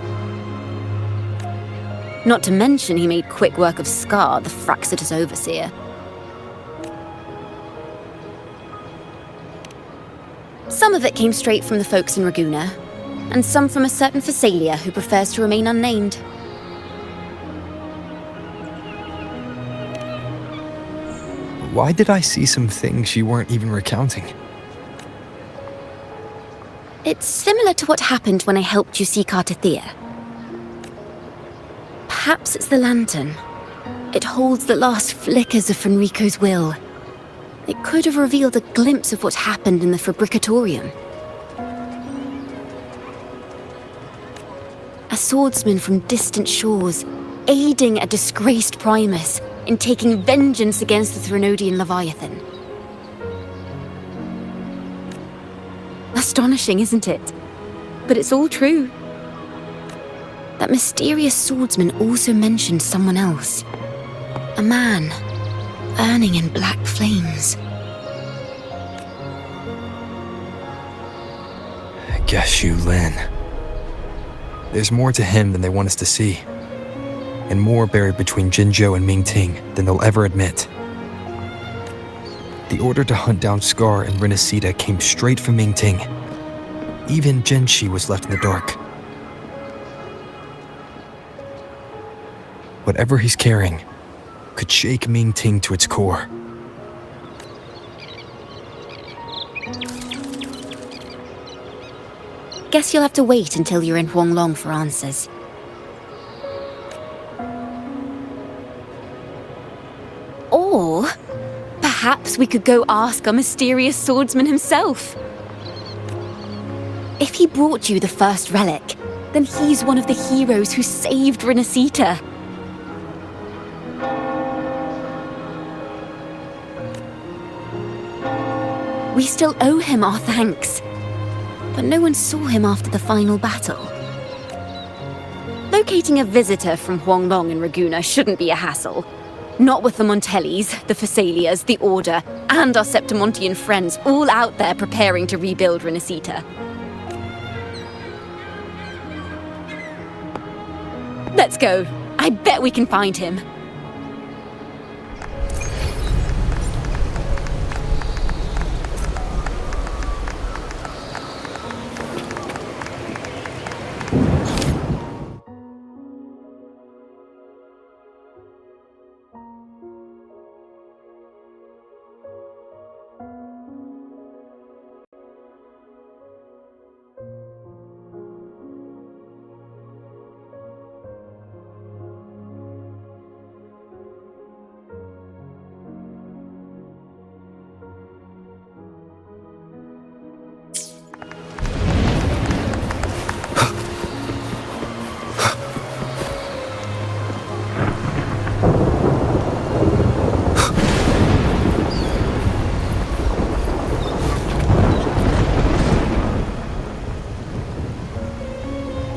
Not to mention he made quick work of Scar, the Fraxitous overseer. Some of it came straight from the folks in Raguna, and some from a certain Phasalia who prefers to remain unnamed. Why did I see some things you weren't even recounting? It's similar to what happened when I helped you seek Artathea. Perhaps it's the lantern. It holds the last flickers of Fenrico's will. It could have revealed a glimpse of what happened in the Fabricatorium. A swordsman from distant shores, aiding a disgraced Primus in taking vengeance against the Threnodian Leviathan. Astonishing, isn't it? But it's all true. That mysterious swordsman also mentioned someone else. A man, burning in black flames. Geshu Lin. There's more to him than they want us to see. And more buried between Jinzhou and Mingting than they'll ever admit. The order to hunt down Scar and Renacita came straight from Mingting. Even Genshi was left in the dark. Whatever he's carrying could shake Mingting to its core. Guess you'll have to wait until you're in Huanglong for answers. Or perhaps we could go ask our mysterious swordsman himself. If he brought you the first relic, then he's one of the heroes who saved Renacita. We still owe him our thanks. But no one saw him after the final battle. Locating a visitor from Huanglong and Raguna shouldn't be a hassle. Not with the Montellis, the Phassalias, the Order, and our Septimontian friends all out there preparing to rebuild Renacita. Let's go. I bet we can find him.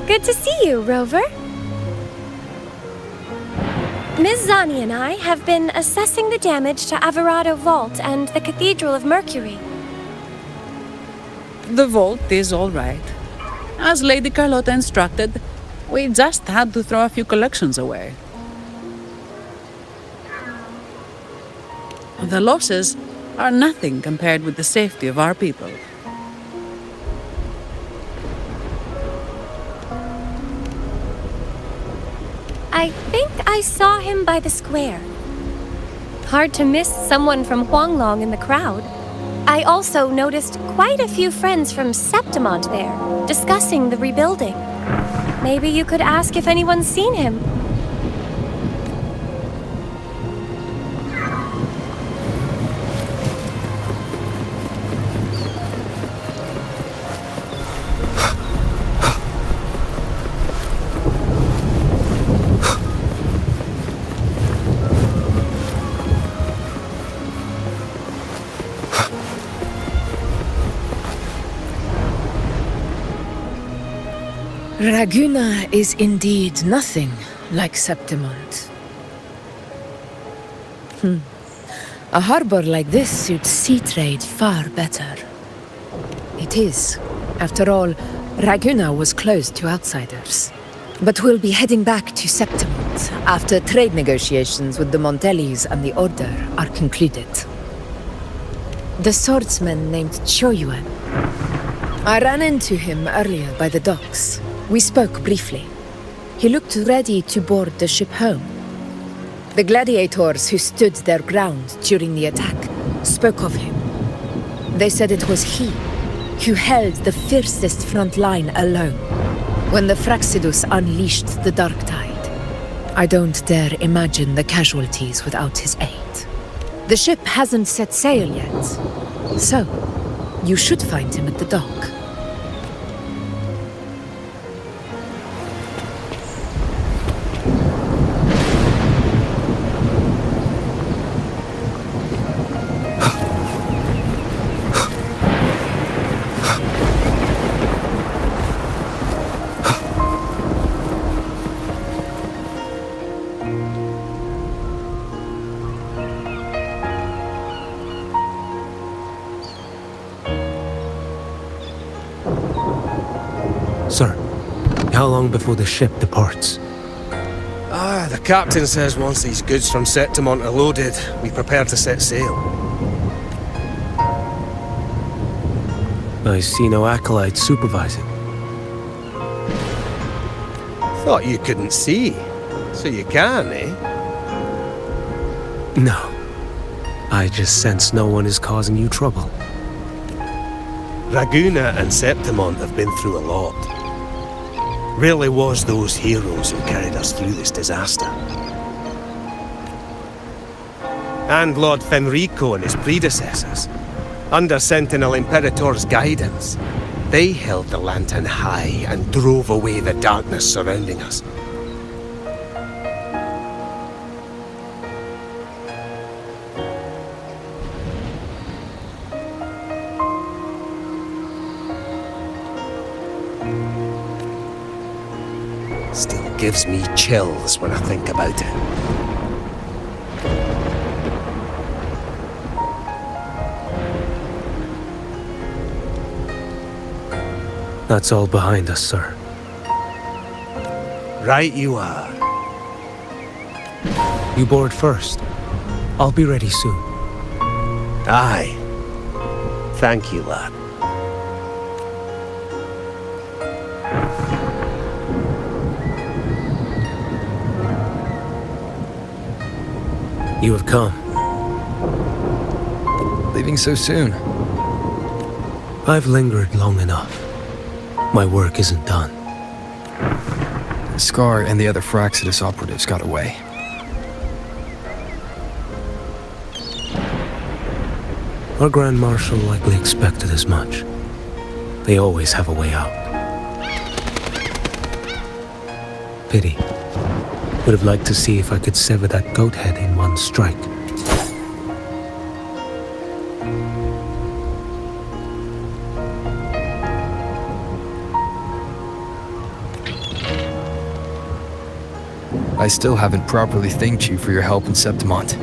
Good to see you, Rover. Ms. Zani and I have been assessing the damage to Averado Vault and the Cathedral of Mercury. The vault is all right. As Lady Carlotta instructed, we just had to throw a few collections away. The losses are nothing compared with the safety of our people. I think I saw him by the square. Hard to miss someone from Huanglong in the crowd. I also noticed quite a few friends from Septimont there, discussing the rebuilding. Maybe you could ask if anyone's seen him. Raguna is indeed nothing like Septimont. A harbor like this suits sea trade far better. It is. After all, Raguna was closed to outsiders. But we'll be heading back to Septimont after trade negotiations with the Montellis and the Order are concluded. The swordsman named Choyuan. I ran into him earlier by the docks. We spoke briefly. He looked ready to board the ship home. The gladiators who stood their ground during the attack spoke of him. They said it was he who held the fiercest front line alone when the Fraxidus unleashed the Dark Tide. I don't dare imagine the casualties without his aid. The ship hasn't set sail yet. So, you should find him at the dock. Sir, how long before the ship departs? The captain says once these goods from Septimont are loaded, we prepare to set sail. I see no acolytes supervising. Thought you couldn't see. So you can, eh? No. I just sense no one is causing you trouble. Raguna and Septimont have been through a lot. Really was those heroes who carried us through this disaster. And Lord Fenrico and his predecessors, under Sentinel Imperator's guidance, they held the lantern high and drove away the darkness surrounding us. Still gives me chills when I think about it. That's all behind us, sir. Right you are. You board first. I'll be ready soon. Aye. Thank you, lad. You have come. Leaving so soon? I've lingered long enough. My work isn't done. Scar and the other Fraxidus operatives got away. Our Grand Marshal likely expected as much. They always have a way out. Pity. Would have liked to see if I could sever that goat head in one strike. I still haven't properly thanked you for your help in Septimont.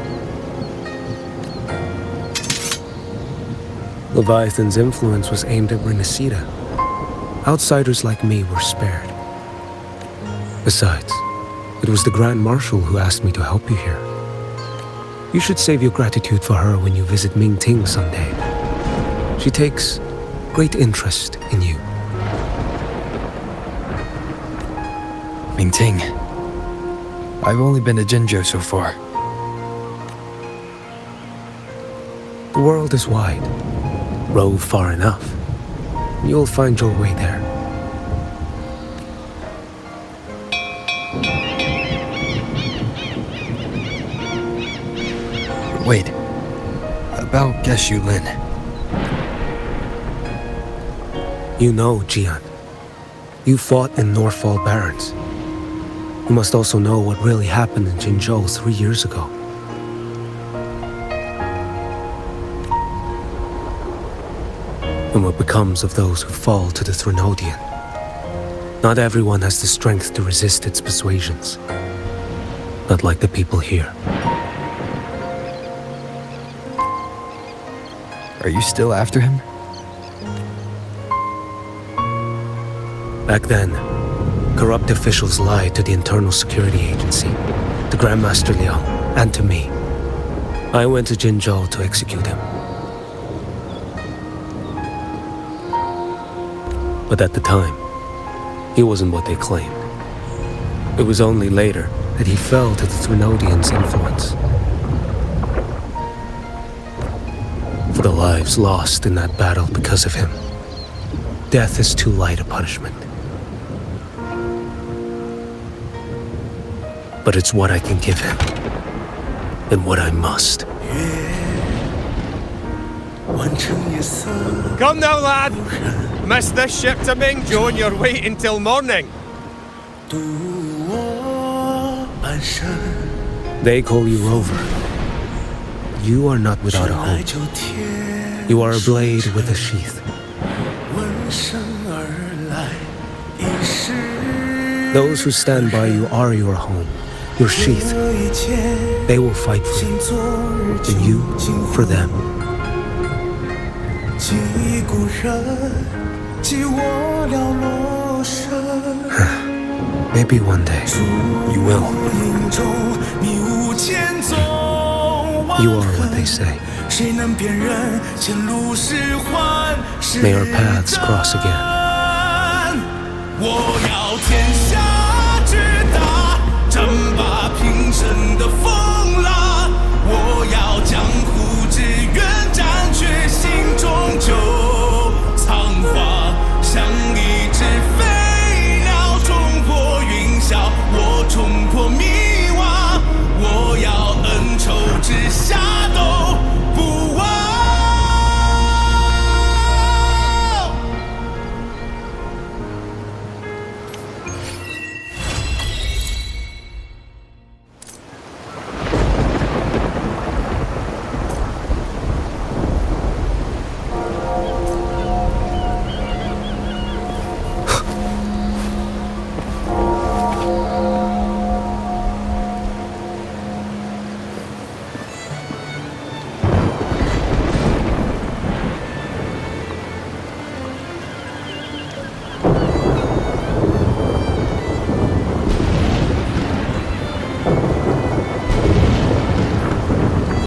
Leviathan's influence was aimed at Renacida. Outsiders like me were spared. Besides, it was the Grand Marshal who asked me to help you here. You should save your gratitude for her when you visit Mingting someday. She takes great interest in you. Mingting. I've only been to Jinzhou so far. The world is wide. Rove far enough. You'll find your way there. Wait. About Geshu Lin. You know, Jian. You fought in Norfall Barrens. You must also know what really happened in Jinzhou 3 years ago. And what becomes of those who fall to the Threnodian. Not everyone has the strength to resist its persuasions. Not like the people here. Are you still after him? Back then, corrupt officials lied to the Internal Security Agency, to Grandmaster Liang, and to me. I went to Jinzhou to execute him. But at the time, he wasn't what they claimed. It was only later that he fell to the Threnodians' influence. For the lives lost in that battle because of him, death is too light a punishment. But it's what I can give him, and what I must. Come now, lad! Miss this ship to Mingzhou and you're waiting till morning. They call you Rover. You are not without a home. You are a blade with a sheath. Those who stand by you are your home, your sheath. They will fight for you, and you for them. Maybe one day you will. You are what they say. May our paths cross again. 我要天下。